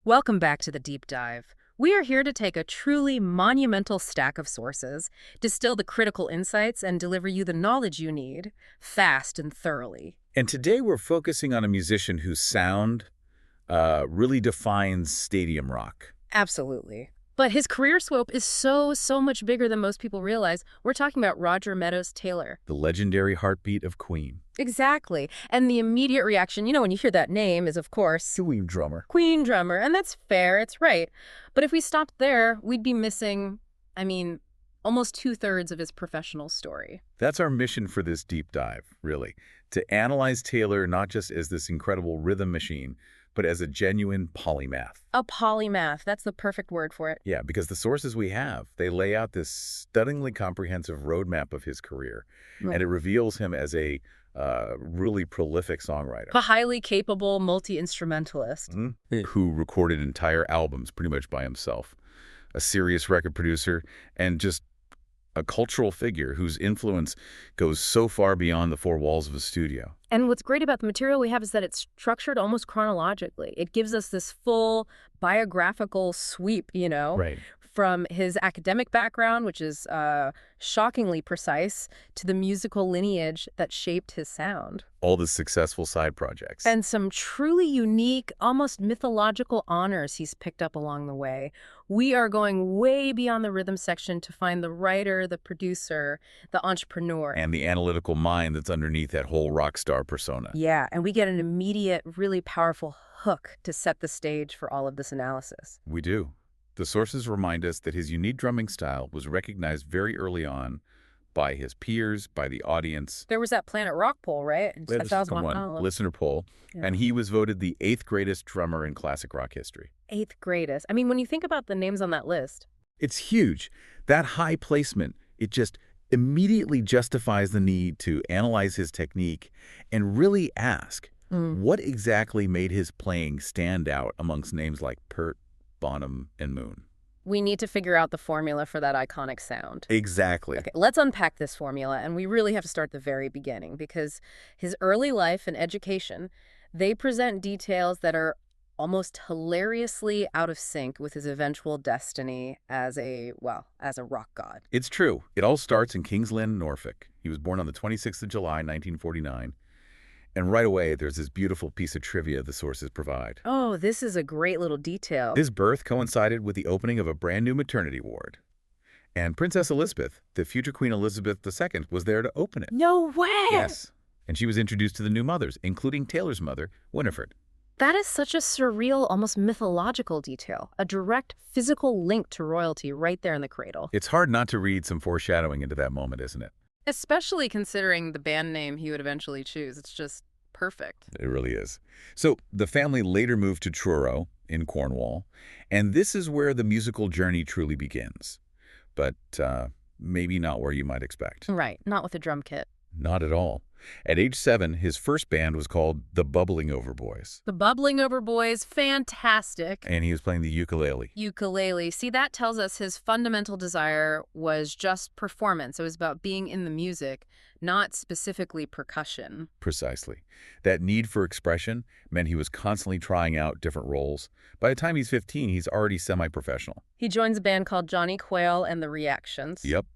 Welcome back to the deep dive. We are here to take a truly monumental stack of sources, distill the critical insights, and deliver you the knowledge you need, fast and thoroughly. And today we're focusing on a musician whose sound really defines stadium rock. Absolutely. But his career scope is so much bigger than most people realize. We're talking about Roger Meadows Taylor. The legendary heartbeat of Queen. Exactly. And the immediate reaction, when you hear that name is, of course, Queen drummer. Queen drummer. And that's fair. It's right. But if we stopped there, we'd be missing, almost 2/3 of his professional story. That's our mission for this deep dive, really. To analyze Taylor not just as this incredible rhythm machine, but as a genuine polymath. A polymath. That's the perfect word for it. Yeah, because the sources we have, they lay out this stunningly comprehensive roadmap of his career. Right. And it reveals him as a really prolific songwriter. A highly capable multi-instrumentalist. Who recorded entire albums pretty much by himself. A serious record producer and just a cultural figure whose influence goes so far beyond the four walls of a studio. And what's great about the material we have is that it's structured almost chronologically. It gives us this full biographical sweep, Right. from his academic background, which is shockingly precise, to the musical lineage that shaped his sound. All the successful side projects. And some truly unique, almost mythological honors he's picked up along the way. We are going way beyond the rhythm section to find the writer, the producer, the entrepreneur. And the analytical mind that's underneath that whole rock star persona. Yeah, and we get an immediate, really powerful hook to set the stage for all of this analysis. We do. The sources remind us that his unique drumming style was recognized very early on by his peers, by the audience. There was that Planet Rock poll, right? Listener poll. Yeah. And he was voted the 8th greatest drummer in classic rock history. 8th greatest. When you think about the names on that list. It's huge. That high placement, it just immediately justifies the need to analyze his technique and really ask, what exactly made his playing stand out amongst names like Pert, Bonham, and Moon? We need to figure out the formula for that iconic sound. Exactly. Okay, let's unpack this formula, and we really have to start at the very beginning, because his early life and education, they present details that are almost hilariously out of sync with his eventual destiny as a rock god. It's true. It all starts in King's Lynn, Norfolk. He was born on the 26th of July, 1949. And right away, there's this beautiful piece of trivia the sources provide. Oh, this is a great little detail. His birth coincided with the opening of a brand new maternity ward. And Princess Elizabeth, the future Queen Elizabeth II, was there to open it. No way! Yes. And she was introduced to the new mothers, including Taylor's mother, Winifred. That is such a surreal, almost mythological detail. A direct physical link to royalty right there in the cradle. It's hard not to read some foreshadowing into that moment, isn't it? Especially considering the band name he would eventually choose. It's just perfect. It really is. So the family later moved to Truro in Cornwall, and this is where the musical journey truly begins. But maybe not where you might expect. Right, not with a drum kit. Not at all. At age 7, his first band was called the Bubbling Over Boys. The Bubbling Over Boys, fantastic. And he was playing the ukulele. Ukulele. See, that tells us his fundamental desire was just performance. It was about being in the music, not specifically percussion. Precisely. That need for expression meant he was constantly trying out different roles. By the time he's 15, he's already semi-professional. He joins a band called Johnny Quayle and the Reactions. Yep.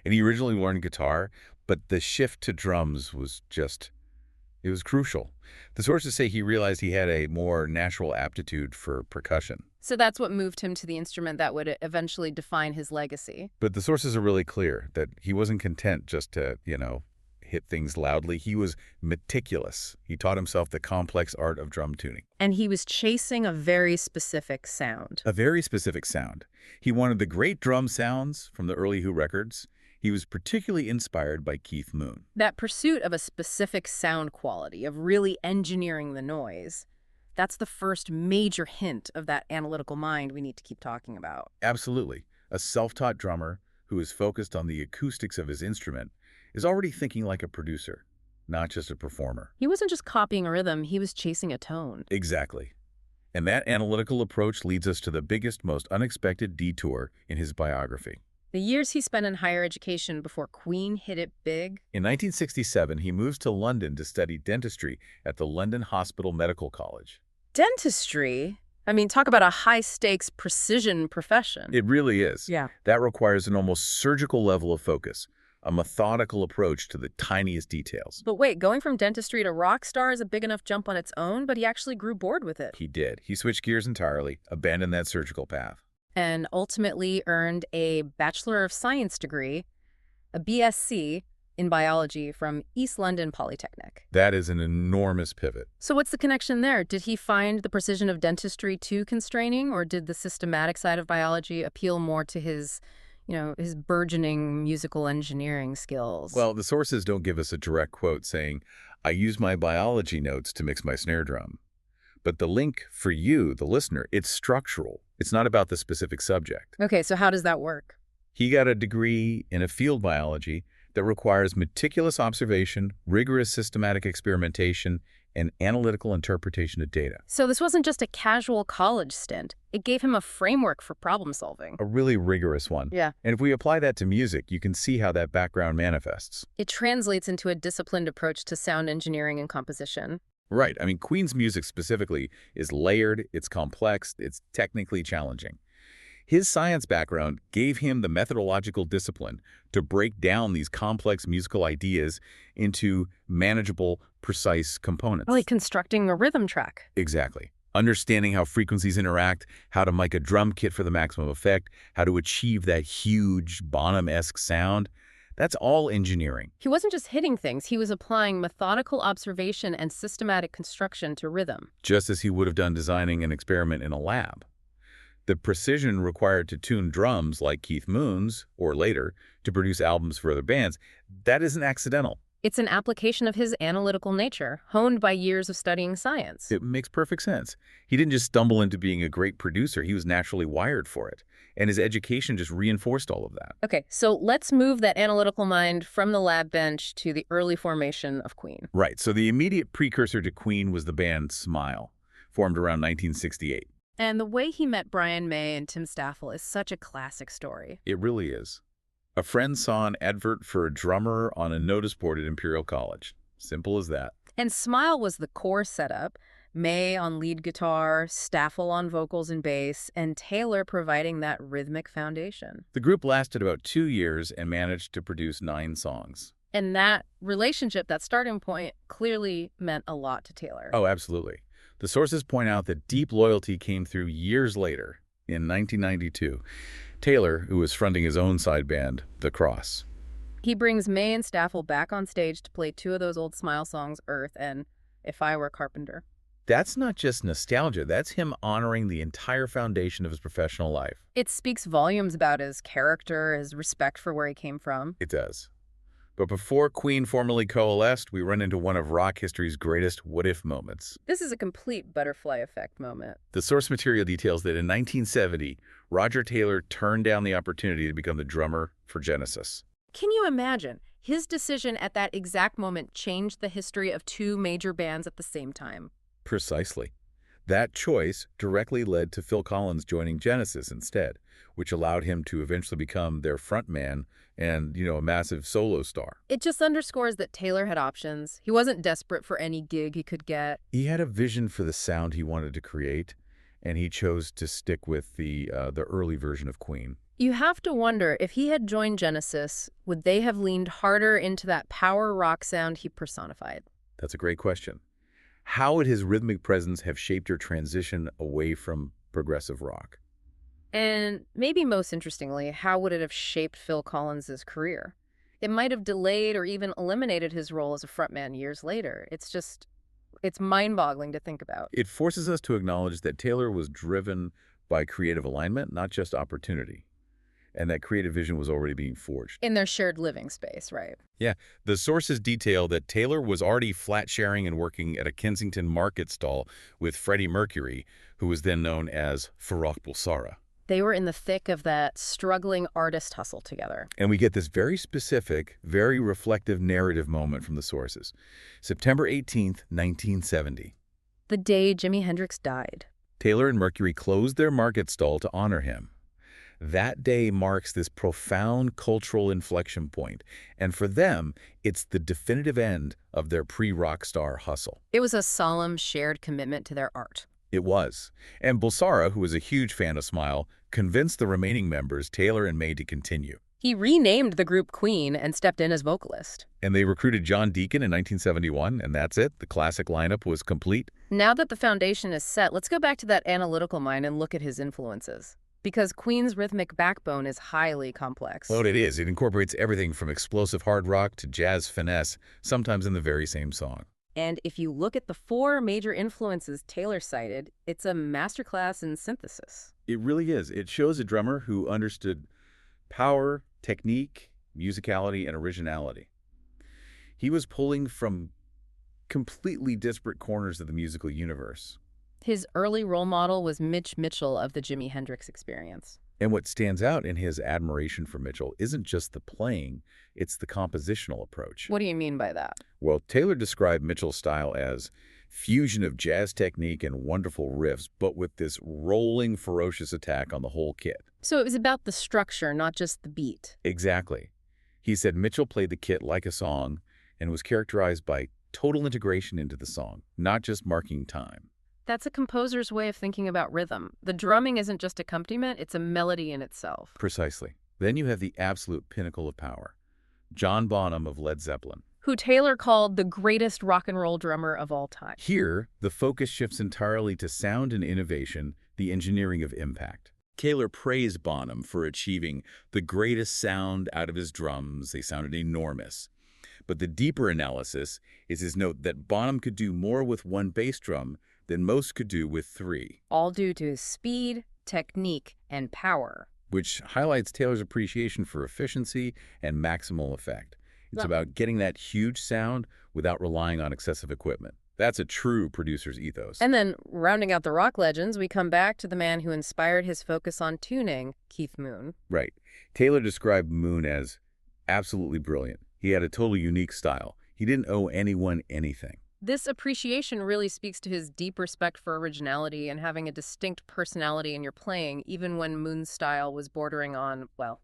And he originally learned guitar, but the shift to drums was it was crucial. The sources say he realized he had a more natural aptitude for percussion. So that's what moved him to the instrument that would eventually define his legacy. But the sources are really clear that he wasn't content just to, hit things loudly. He was meticulous. He taught himself the complex art of drum tuning. And he was chasing a very specific sound. A very specific sound. He wanted the great drum sounds from the early Who records. He was particularly inspired by Keith Moon. That pursuit of a specific sound quality, of really engineering the noise, that's the first major hint of that analytical mind we need to keep talking about. Absolutely. A self-taught drummer who is focused on the acoustics of his instrument is already thinking like a producer, not just a performer. He wasn't just copying a rhythm, he was chasing a tone. Exactly. And that analytical approach leads us to the biggest, most unexpected detour in his biography. The years he spent in higher education before Queen hit it big. In 1967, he moves to London to study dentistry at the London Hospital Medical College. Dentistry? I mean, talk about a high-stakes precision profession. It really is. Yeah. That requires an almost surgical level of focus, a methodical approach to the tiniest details. But wait, going from dentistry to rock star is a big enough jump on its own, but he actually grew bored with it. He did. He switched gears entirely, abandoned that surgical path. And ultimately earned a Bachelor of Science degree, a BSc, in biology from East London Polytechnic. That is an enormous pivot. So what's the connection there? Did he find the precision of dentistry too constraining, or did the systematic side of biology appeal more to his burgeoning musical engineering skills? Well, the sources don't give us a direct quote saying, "I use my biology notes to mix my snare drum." But the link for you, the listener, it's structural. It's not about the specific subject. Okay, so how does that work? He got a degree in a field biology that requires meticulous observation, rigorous systematic experimentation, and analytical interpretation of data. So this wasn't just a casual college stint. It gave him a framework for problem solving. A really rigorous one. Yeah. And if we apply that to music, you can see how that background manifests. It translates into a disciplined approach to sound engineering and composition. Right. I mean, Queen's music specifically is layered, it's complex, it's technically challenging. His science background gave him the methodological discipline to break down these complex musical ideas into manageable, precise components. Like constructing a rhythm track. Exactly. Understanding how frequencies interact, how to mic a drum kit for the maximum effect, how to achieve that huge Bonham-esque sound. That's all engineering. He wasn't just hitting things, he was applying methodical observation and systematic construction to rhythm. Just as he would have done designing an experiment in a lab. The precision required to tune drums like Keith Moon's, or later, to produce albums for other bands, that isn't accidental. It's an application of his analytical nature, honed by years of studying science. It makes perfect sense. He didn't just stumble into being a great producer, he was naturally wired for it. And his education just reinforced all of that. Okay, so let's move that analytical mind from the lab bench to the early formation of Queen. Right, so the immediate precursor to Queen was the band Smile, formed around 1968. And the way he met Brian May and Tim Staffel is such a classic story. It really is. A friend saw an advert for a drummer on a notice board at Imperial College. Simple as that. And Smile was the core setup. May on lead guitar, Staffel on vocals and bass, and Taylor providing that rhythmic foundation. The group lasted about 2 years and managed to produce 9 songs. And that relationship, that starting point, clearly meant a lot to Taylor. Oh, absolutely. The sources point out that deep loyalty came through years later, in 1992. Taylor, who was fronting his own side band, The Cross. He brings May and Staffel back on stage to play 2 of those old Smile songs, Earth and If I Were Carpenter. That's not just nostalgia, that's him honoring the entire foundation of his professional life. It speaks volumes about his character, his respect for where he came from. It does. But before Queen formally coalesced, we run into one of rock history's greatest what-if moments. This is a complete butterfly effect moment. The source material details that in 1970, Roger Taylor turned down the opportunity to become the drummer for Genesis. Can you imagine? His decision at that exact moment changed the history of 2 major bands at the same time. Precisely. That choice directly led to Phil Collins joining Genesis instead, which allowed him to eventually become their frontman and, a massive solo star. It just underscores that Taylor had options. He wasn't desperate for any gig he could get. He had a vision for the sound he wanted to create, and he chose to stick with the early version of Queen. You have to wonder, if he had joined Genesis, would they have leaned harder into that power rock sound he personified? That's a great question. How would his rhythmic presence have shaped your transition away from progressive rock? And maybe most interestingly, how would it have shaped Phil Collins' career? It might have delayed or even eliminated his role as a frontman years later. It's mind-boggling to think about. It forces us to acknowledge that Taylor was driven by creative alignment, not just opportunity. And that creative vision was already being forged. In their shared living space, right? Yeah. The sources detail that Taylor was already flat-sharing and working at a Kensington market stall with Freddie Mercury, who was then known as Farrokh Bulsara. They were in the thick of that struggling artist hustle together. And we get this very specific, very reflective narrative moment from the sources. September 18th, 1970. The day Jimi Hendrix died. Taylor and Mercury closed their market stall to honor him. That day marks this profound cultural inflection point, and for them, it's the definitive end of their pre-rock star hustle. It was a solemn, shared commitment to their art. It was. And Bulsara, who was a huge fan of Smile, convinced the remaining members, Taylor and May, to continue. He renamed the group Queen and stepped in as vocalist. And they recruited John Deacon in 1971, and that's it. The classic lineup was complete. Now that the foundation is set, let's go back to that analytical mind and look at his influences. Because Queen's rhythmic backbone is highly complex. Well, it is. It incorporates everything from explosive hard rock to jazz finesse, sometimes in the very same song. And if you look at the 4 major influences Taylor cited, it's a masterclass in synthesis. It really is. It shows a drummer who understood power, technique, musicality, and originality. He was pulling from completely disparate corners of the musical universe. His early role model was Mitch Mitchell of the Jimi Hendrix Experience. And what stands out in his admiration for Mitchell isn't just the playing, it's the compositional approach. What do you mean by that? Well, Taylor described Mitchell's style as fusion of jazz technique and wonderful riffs, but with this rolling, ferocious attack on the whole kit. So it was about the structure, not just the beat. Exactly. He said Mitchell played the kit like a song and was characterized by total integration into the song, not just marking time. That's a composer's way of thinking about rhythm. The drumming isn't just accompaniment, it's a melody in itself. Precisely. Then you have the absolute pinnacle of power, John Bonham of Led Zeppelin, who Taylor called the greatest rock and roll drummer of all time. Here, the focus shifts entirely to sound and innovation, the engineering of impact. Taylor praised Bonham for achieving the greatest sound out of his drums. They sounded enormous. But the deeper analysis is his note that Bonham could do more with one bass drum than most could do with 3. All due to his speed, technique, and power. Which highlights Taylor's appreciation for efficiency and maximal effect. It's about getting that huge sound without relying on excessive equipment. That's a true producer's ethos. And then, rounding out the rock legends, we come back to the man who inspired his focus on tuning, Keith Moon. Right. Taylor described Moon as absolutely brilliant. He had a totally unique style. He didn't owe anyone anything. This appreciation really speaks to his deep respect for originality and having a distinct personality in your playing, even when Moon's style was bordering on, well,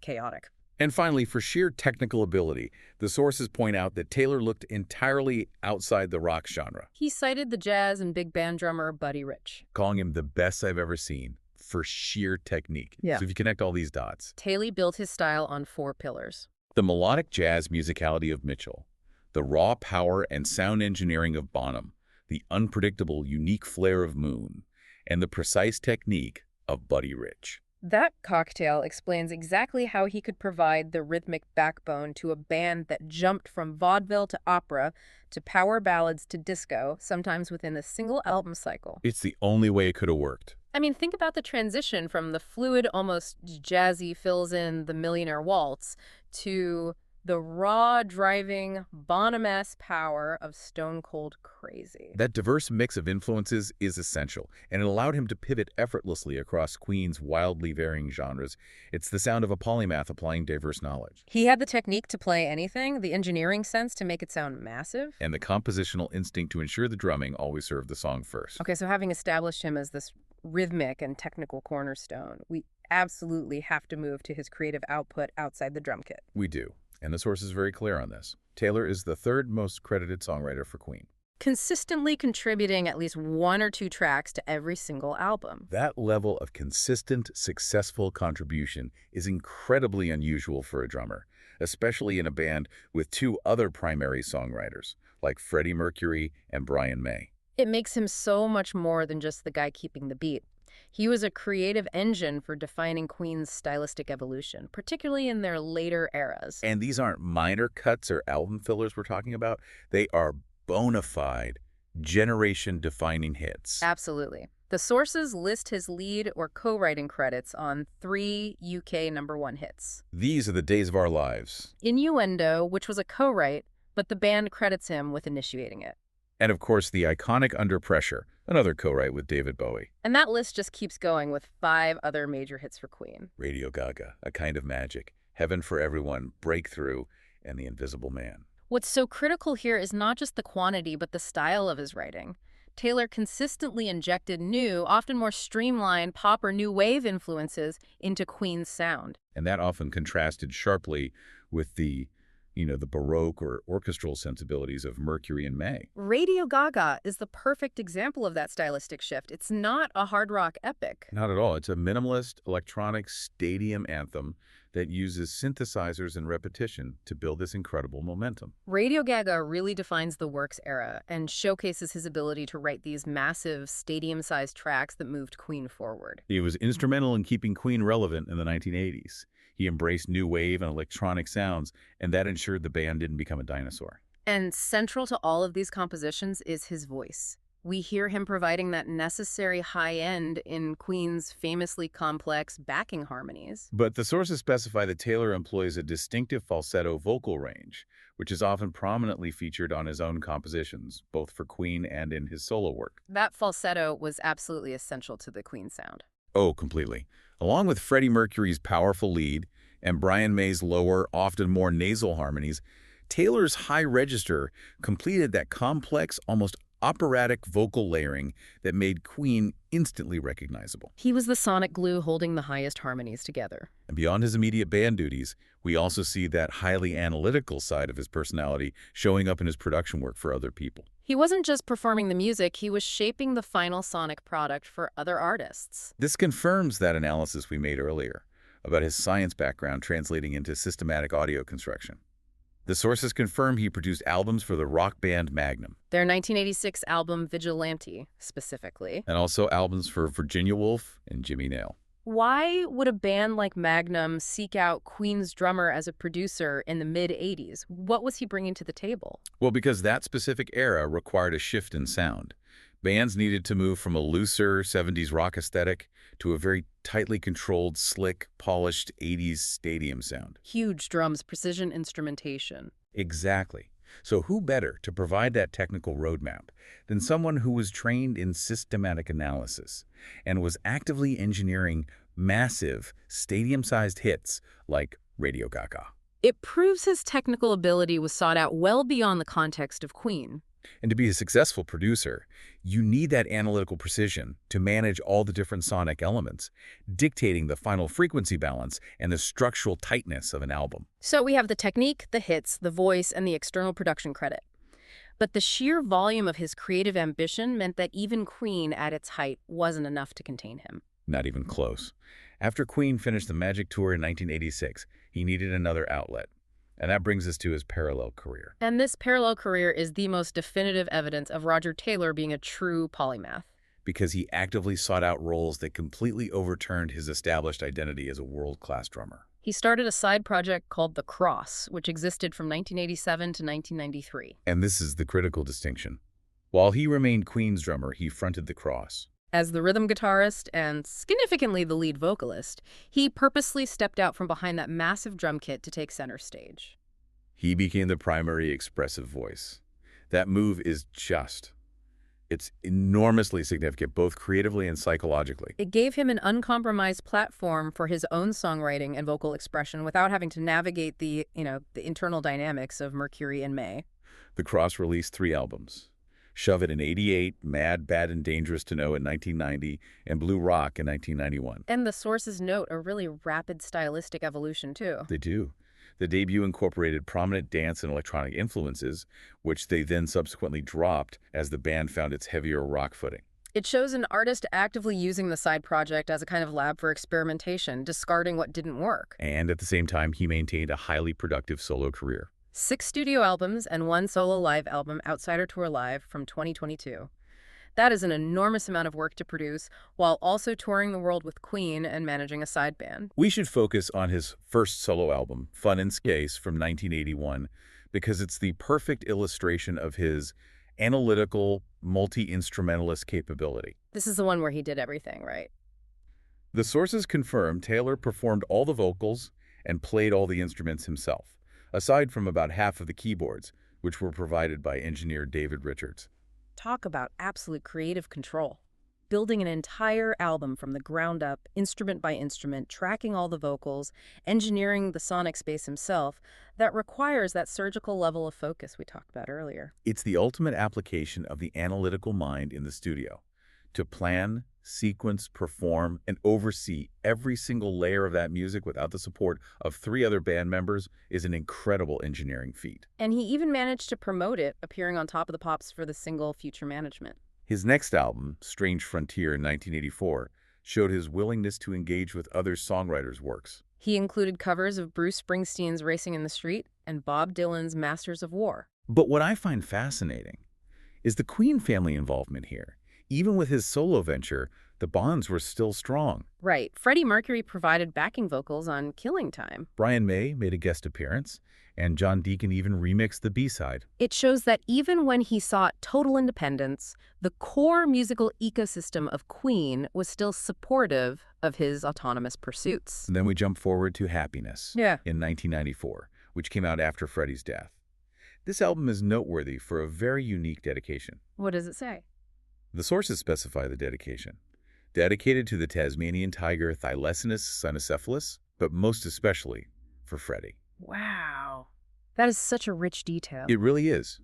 chaotic. And finally, for sheer technical ability, the sources point out that Taylor looked entirely outside the rock genre. He cited the jazz and big band drummer Buddy Rich, calling him the best I've ever seen for sheer technique. Yeah. So if you connect all these dots. Taylor built his style on 4 pillars. The melodic jazz musicality of Mitchell, the raw power and sound engineering of Bonham, the unpredictable, unique flair of Moon, and the precise technique of Buddy Rich. That cocktail explains exactly how he could provide the rhythmic backbone to a band that jumped from vaudeville to opera to power ballads to disco, sometimes within a single album cycle. It's the only way it could have worked. I mean, think about the transition from the fluid, almost jazzy fills in the Millionaire Waltz to the raw, driving, Bonham-esque power of Stone Cold Crazy. That diverse mix of influences is essential, and it allowed him to pivot effortlessly across Queen's wildly varying genres. It's the sound of a polymath applying diverse knowledge. He had the technique to play anything, the engineering sense to make it sound massive, and the compositional instinct to ensure the drumming always served the song first. Okay, so having established him as this rhythmic and technical cornerstone, we absolutely have to move to his creative output outside the drum kit. We do. And the source is very clear on this. Taylor is the 3rd most credited songwriter for Queen, consistently contributing at least 1 or 2 tracks to every single album. That level of consistent, successful contribution is incredibly unusual for a drummer, especially in a band with 2 other primary songwriters, like Freddie Mercury and Brian May. It makes him so much more than just the guy keeping the beat. He was a creative engine for defining Queen's stylistic evolution, particularly in their later eras. And these aren't minor cuts or album fillers we're talking about. They are bona fide, generation-defining hits. Absolutely. The sources list his lead or co-writing credits on 3 UK #1 hits. These are the Days of Our Lives. Innuendo, which was a co-write, but the band credits him with initiating it. And of course, the iconic Under Pressure, another co-write with David Bowie. And that list just keeps going with 5 other major hits for Queen. Radio Gaga, A Kind of Magic, Heaven for Everyone, Breakthrough, and The Invisible Man. What's so critical here is not just the quantity, but the style of his writing. Taylor consistently injected new, often more streamlined pop or new wave influences into Queen's sound. And that often contrasted sharply with the the Baroque or orchestral sensibilities of Mercury and May. Radio Gaga is the perfect example of that stylistic shift. It's not a hard rock epic. Not at all. It's a minimalist electronic stadium anthem that uses synthesizers and repetition to build this incredible momentum. Radio Gaga really defines the works era and showcases his ability to write these massive, stadium-sized tracks that moved Queen forward. He was instrumental in keeping Queen relevant in the 1980s. He embraced new wave and electronic sounds, and that ensured the band didn't become a dinosaur. And central to all of these compositions is his voice. We hear him providing that necessary high end in Queen's famously complex backing harmonies. But the sources specify that Taylor employs a distinctive falsetto vocal range, which is often prominently featured on his own compositions, both for Queen and in his solo work. That falsetto was absolutely essential to the Queen sound. Oh, completely. Along with Freddie Mercury's powerful lead and Brian May's lower, often more nasal harmonies, Taylor's high register completed that complex, almost operatic vocal layering that made Queen instantly recognizable. He was the sonic glue holding the highest harmonies together. And beyond his immediate band duties, we also see that highly analytical side of his personality showing up in his production work for other people. He wasn't just performing the music, he was shaping the final sonic product for other artists. This confirms that analysis we made earlier about his science background translating into systematic audio construction. The sources confirm he produced albums for the rock band Magnum. Their 1986 album Vigilante, specifically. And also albums for Virginia Woolf and Jimmy Nail. Why would a band like Magnum seek out Queen's drummer as a producer in the mid-'80s? What was he bringing to the table? Well, because that specific era required a shift in sound. Bands needed to move from a looser 70s rock aesthetic to a very tightly controlled, slick, polished 80s stadium sound. Huge drums, precision instrumentation. Exactly. So who better to provide that technical roadmap than someone who was trained in systematic analysis and was actively engineering massive, stadium-sized hits like Radio Gaga? It proves his technical ability was sought out well beyond the context of Queen. And to be a successful producer, you need that analytical precision to manage all the different sonic elements, dictating the final frequency balance and the structural tightness of an album. So we have the technique, the hits, the voice, and the external production credit. But the sheer volume of his creative ambition meant that even Queen at its height wasn't enough to contain him. Not even close. After Queen finished the Magic Tour in 1986, he needed another outlet. And that brings us to his parallel career. And this parallel career is the most definitive evidence of Roger Taylor being a true polymath. Because he actively sought out roles that completely overturned his established identity as a world-class drummer. He started a side project called The Cross, which existed from 1987 to 1993. And this is the critical distinction. While he remained Queen's drummer, he fronted The Cross. As the rhythm guitarist and significantly the lead vocalist, he purposely stepped out from behind that massive drum kit to take center stage. He became the primary expressive voice. That move is it's enormously significant, both creatively and psychologically. It gave him an uncompromised platform for his own songwriting and vocal expression without having to navigate the internal dynamics of Mercury and May. The Cross released 3 albums. Shove It in '88, Mad, Bad, and Dangerous to Know in 1990, and Blue Rock in 1991. And the sources note a really rapid stylistic evolution, too. They do. The debut incorporated prominent dance and electronic influences, which they then subsequently dropped as the band found its heavier rock footing. It shows an artist actively using the side project as a kind of lab for experimentation, discarding what didn't work. And at the same time, he maintained a highly productive solo career. 6 studio albums and 1 solo live album, Outsider Tour Live, from 2022. That is an enormous amount of work to produce, while also touring the world with Queen and managing a side band. We should focus on his first solo album, Fun and Scase, from 1981, because it's the perfect illustration of his analytical, multi-instrumentalist capability. This is the one where he did everything, right? The sources confirm Taylor performed all the vocals and played all the instruments himself, aside from about half of the keyboards, which were provided by engineer David Richards. Talk about absolute creative control. Building an entire album from the ground up, instrument by instrument, tracking all the vocals, engineering the sonic space himself, that requires that surgical level of focus we talked about earlier. It's the ultimate application of the analytical mind in the studio, to plan, sequence, perform, and oversee every single layer of that music without the support of 3 other band members is an incredible engineering feat. And he even managed to promote it, appearing on Top of the Pops for the single Future Management. His next album, Strange Frontier in 1984, showed his willingness to engage with other songwriters' works. He included covers of Bruce Springsteen's Racing in the Street and Bob Dylan's Masters of War. But what I find fascinating is the Queen family involvement here. Even with his solo venture, the bonds were still strong. Right. Freddie Mercury provided backing vocals on Killing Time. Brian May made a guest appearance, and John Deacon even remixed the B-side. It shows that even when he sought total independence, the core musical ecosystem of Queen was still supportive of his autonomous pursuits. And then we jump forward to Happiness Yeah. in 1994, which came out after Freddie's death. This album is noteworthy for a very unique dedication. What does it say? The sources specify the dedication. Dedicated to the Tasmanian tiger Thylacinus cynocephalus, but most especially for Freddie. Wow. That is such a rich detail. It really is.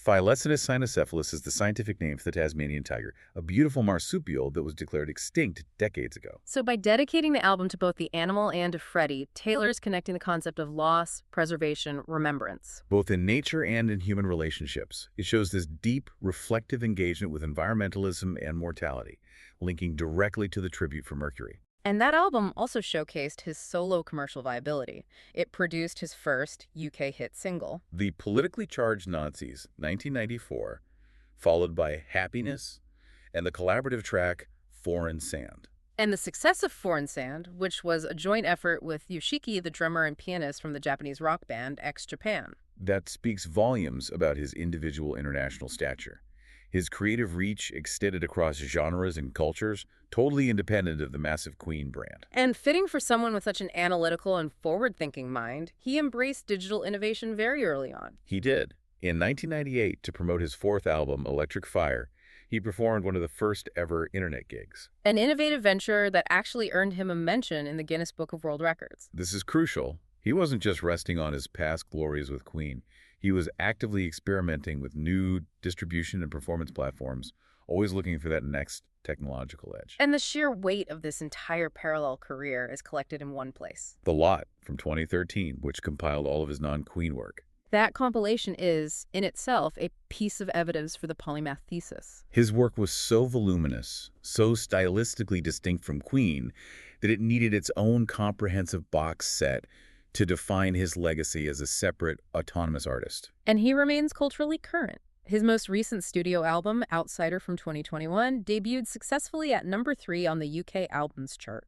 Thylacinus cynocephalus is the scientific name for the Tasmanian tiger, a beautiful marsupial that was declared extinct decades ago. So by dedicating the album to both the animal and to Freddie, Taylor's connecting the concept of loss, preservation, remembrance. Both in nature and in human relationships, it shows this deep, reflective engagement with environmentalism and mortality, linking directly to the tribute for Mercury. And that album also showcased his solo commercial viability. It produced his first UK hit single. The politically charged Nazis, 1994, followed by Happiness and the collaborative track Foreign Sand. And the success of Foreign Sand, which was a joint effort with Yoshiki, the drummer and pianist from the Japanese rock band X-Japan. That speaks volumes about his individual international stature. His creative reach extended across genres and cultures, totally independent of the massive Queen brand. And fitting for someone with such an analytical and forward-thinking mind, he embraced digital innovation very early on. He did. In 1998, to promote his 4th album, Electric Fire, he performed one of the first ever internet gigs. An innovative venture that actually earned him a mention in the Guinness Book of World Records. This is crucial. He wasn't just resting on his past glories with Queen. He was actively experimenting with new distribution and performance platforms, always looking for that next technological edge. And the sheer weight of this entire parallel career is collected in one place. The Lot from 2013, which compiled all of his non-Queen work. That compilation is, in itself, a piece of evidence for the polymath thesis. His work was so voluminous, so stylistically distinct from Queen, that it needed its own comprehensive box set to define his legacy as a separate, autonomous artist. And he remains culturally current. His most recent studio album, Outsider from 2021, debuted successfully at number 3 on the UK Albums Chart.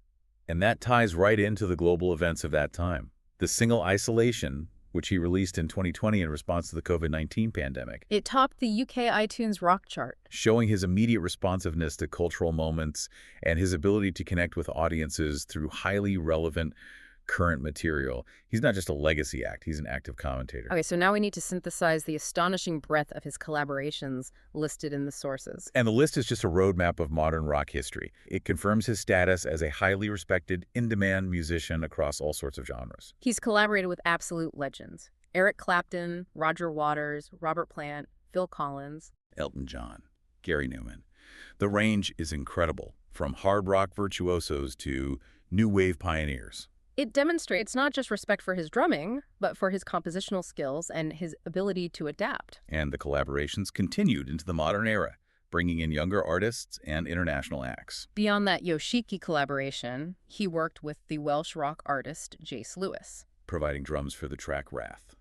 And that ties right into the global events of that time. The single Isolation, which he released in 2020 in response to the COVID-19 pandemic. It topped the UK iTunes Rock Chart, showing his immediate responsiveness to cultural moments and his ability to connect with audiences through highly relevant current material. He's not just a legacy act, he's an active commentator. Okay, so now we need to synthesize the astonishing breadth of his collaborations listed in the sources. And the list is just a roadmap of modern rock history. It confirms his status as a highly respected, in-demand musician across all sorts of genres. He's collaborated with absolute legends: Eric Clapton, Roger Waters, Robert Plant, Phil Collins, Elton John, Gary Newman. The range is incredible, from hard rock virtuosos to new wave pioneers. It demonstrates not just respect for his drumming, but for his compositional skills and his ability to adapt. And the collaborations continued into the modern era, bringing in younger artists and international acts. Beyond that Yoshiki collaboration, he worked with the Welsh rock artist Jace Lewis, providing drums for the track Wrath.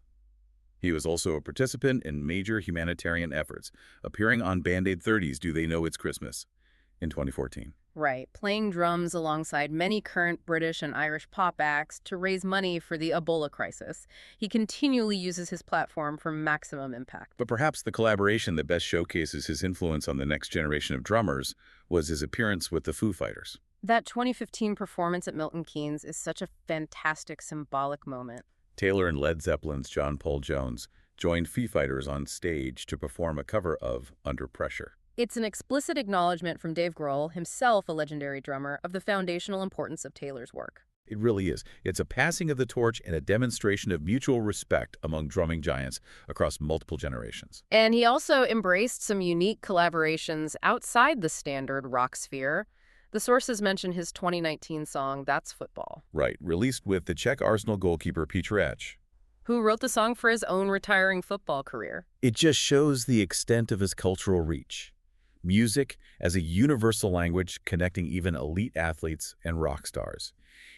He was also a participant in major humanitarian efforts, appearing on Band-Aid 30's Do They Know It's Christmas in 2014. Right, playing drums alongside many current British and Irish pop acts to raise money for the Ebola crisis. He continually uses his platform for maximum impact. But perhaps the collaboration that best showcases his influence on the next generation of drummers was his appearance with the Foo Fighters. That 2015 performance at Milton Keynes is such a fantastic symbolic moment. Taylor and Led Zeppelin's John Paul Jones joined Foo Fighters on stage to perform a cover of Under Pressure. It's an explicit acknowledgement from Dave Grohl, himself a legendary drummer, of the foundational importance of Taylor's work. It really is. It's a passing of the torch and a demonstration of mutual respect among drumming giants across multiple generations. And he also embraced some unique collaborations outside the standard rock sphere. The sources mention his 2019 song, That's Football. Right, released with the Czech Arsenal goalkeeper Petr, Who wrote the song for his own retiring football career. It just shows the extent of his cultural reach. Music as a universal language connecting even elite athletes and rock stars.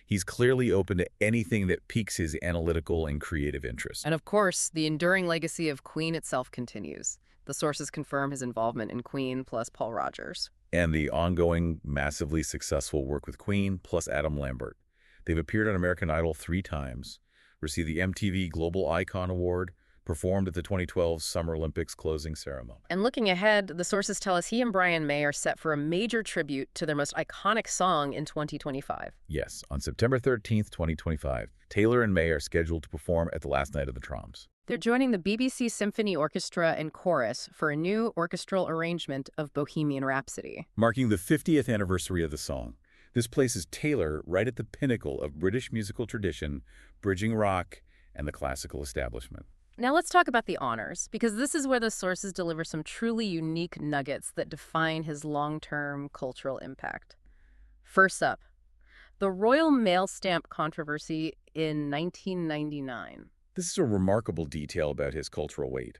He's clearly open to anything that piques his analytical and creative interest. And of course, the enduring legacy of Queen itself continues. The sources confirm his involvement in Queen plus Paul Rodgers. And the ongoing, massively successful work with Queen plus Adam Lambert. They've appeared on American Idol 3 times, received the MTV Global Icon Award, performed at the 2012 Summer Olympics closing ceremony. And looking ahead, the sources tell us he and Brian May are set for a major tribute to their most iconic song in 2025. Yes, on September 13th, 2025, Taylor and May are scheduled to perform at the last night of the Troms. They're joining the BBC Symphony Orchestra and Chorus for a new orchestral arrangement of Bohemian Rhapsody. Marking the 50th anniversary of the song, this places Taylor right at the pinnacle of British musical tradition, bridging rock and the classical establishment. Now let's talk about the honors, because this is where the sources deliver some truly unique nuggets that define his long-term cultural impact. First up, the Royal Mail Stamp controversy in 1999. This is a remarkable detail about his cultural weight.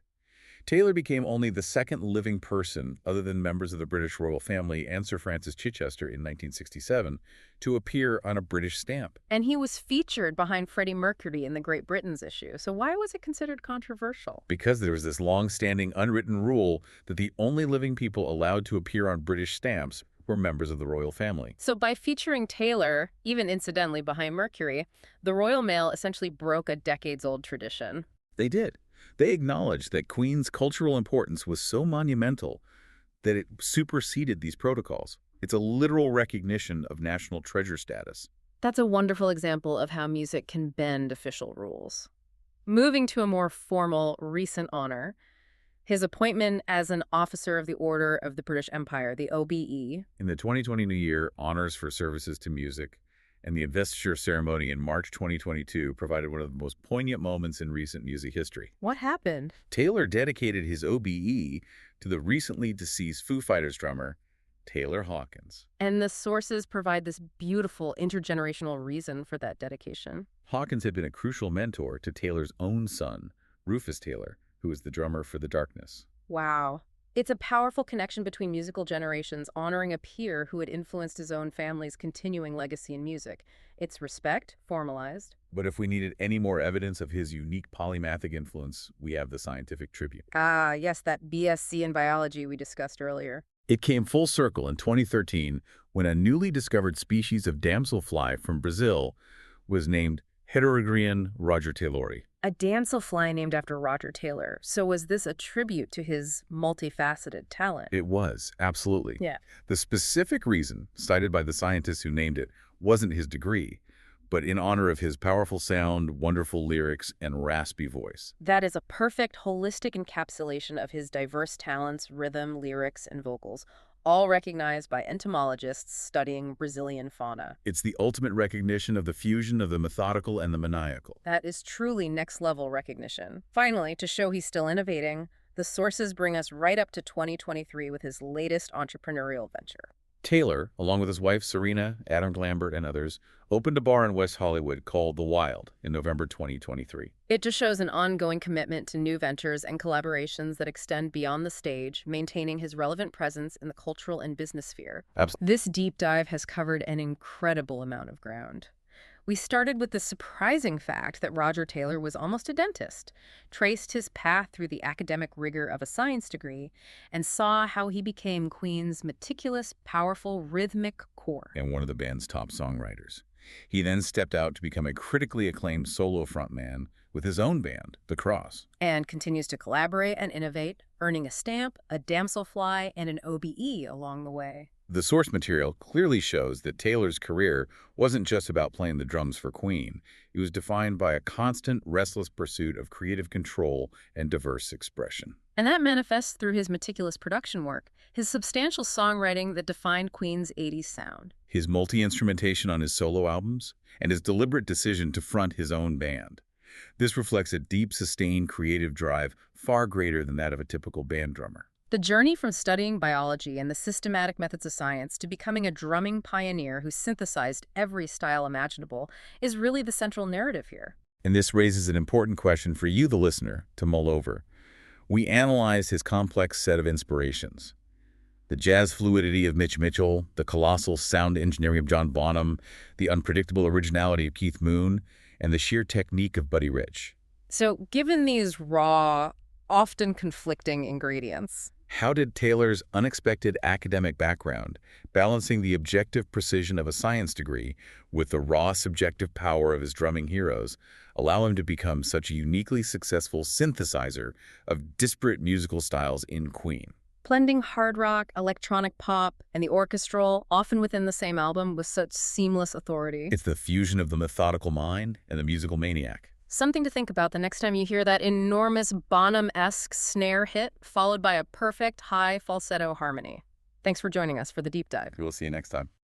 Taylor became only the second living person, other than members of the British royal family and Sir Francis Chichester in 1967, to appear on a British stamp. And he was featured behind Freddie Mercury in the Great Britain's issue. So why was it considered controversial? Because there was this long-standing unwritten rule that the only living people allowed to appear on British stamps were members of the royal family. So by featuring Taylor, even incidentally behind Mercury, the Royal Mail essentially broke a decades-old tradition. They did. They acknowledged that Queen's cultural importance was so monumental that it superseded these protocols. It's a literal recognition of national treasure status. That's a wonderful example of how music can bend official rules. Moving to a more formal, recent honor, his appointment as an Officer of the Order of the British Empire, the OBE. In the 2020 New Year, honors for services to music and the investiture ceremony in March 2022 provided one of the most poignant moments in recent music history. What happened? Taylor dedicated his OBE to the recently deceased Foo Fighters drummer, Taylor Hawkins. And the sources provide this beautiful intergenerational reason for that dedication. Hawkins had been a crucial mentor to Taylor's own son, Rufus Taylor, who was the drummer for The Darkness. Wow. It's a powerful connection between musical generations, honoring a peer who had influenced his own family's continuing legacy in music. It's respect, formalized. But if we needed any more evidence of his unique polymathic influence, we have the Scientific Tribune. Ah, yes, that BSc in biology we discussed earlier. It came full circle in 2013 when a newly discovered species of damselfly from Brazil was named Heterogrion rogertaylori. A damselfly named after Roger Taylor. So was this a tribute to his multifaceted talent? It was, absolutely. Yeah. The specific reason, cited by the scientists who named it, wasn't his degree, but in honor of his powerful sound, wonderful lyrics, and raspy voice. That is a perfect, holistic encapsulation of his diverse talents, rhythm, lyrics, and vocals, all recognized by entomologists studying Brazilian fauna. It's the ultimate recognition of the fusion of the methodical and the maniacal. That is truly next-level recognition. Finally, to show he's still innovating, the sources bring us right up to 2023 with his latest entrepreneurial venture. Taylor, along with his wife Serena, Adam Lambert, and others, opened a bar in West Hollywood called The Wild in November 2023. It just shows an ongoing commitment to new ventures and collaborations that extend beyond the stage, maintaining his relevant presence in the cultural and business sphere. Absolutely. This deep dive has covered an incredible amount of ground. We started with the surprising fact that Roger Taylor was almost a dentist, traced his path through the academic rigor of a science degree, and saw how he became Queen's meticulous, powerful, rhythmic core. And one of the band's top songwriters. He then stepped out to become a critically acclaimed solo frontman with his own band, The Cross. And continues to collaborate and innovate, earning a stamp, a damselfly, and an OBE along the way. The source material clearly shows that Taylor's career wasn't just about playing the drums for Queen. It was defined by a constant, restless pursuit of creative control and diverse expression. And that manifests through his meticulous production work, his substantial songwriting that defined Queen's 80s sound, his multi-instrumentation on his solo albums, and his deliberate decision to front his own band. This reflects a deep, sustained creative drive far greater than that of a typical band drummer. The journey from studying biology and the systematic methods of science to becoming a drumming pioneer who synthesized every style imaginable is really the central narrative here. And this raises an important question for you, the listener, to mull over. We analyze his complex set of inspirations. The jazz fluidity of Mitch Mitchell, the colossal sound engineering of John Bonham, the unpredictable originality of Keith Moon, and the sheer technique of Buddy Rich. So, given these raw, often conflicting ingredients, How did Taylor's unexpected academic background, balancing the objective precision of a science degree with the raw subjective power of his drumming heroes, allow him to become such a uniquely successful synthesizer of disparate musical styles in Queen? blending hard rock, electronic pop, and the orchestral, often within the same album, with such seamless authority. It's the fusion of the methodical mind and the musical maniac. Something to think about the next time you hear that enormous Bonham-esque snare hit, followed by a perfect high falsetto harmony. Thanks for joining us for the deep dive. We'll see you next time.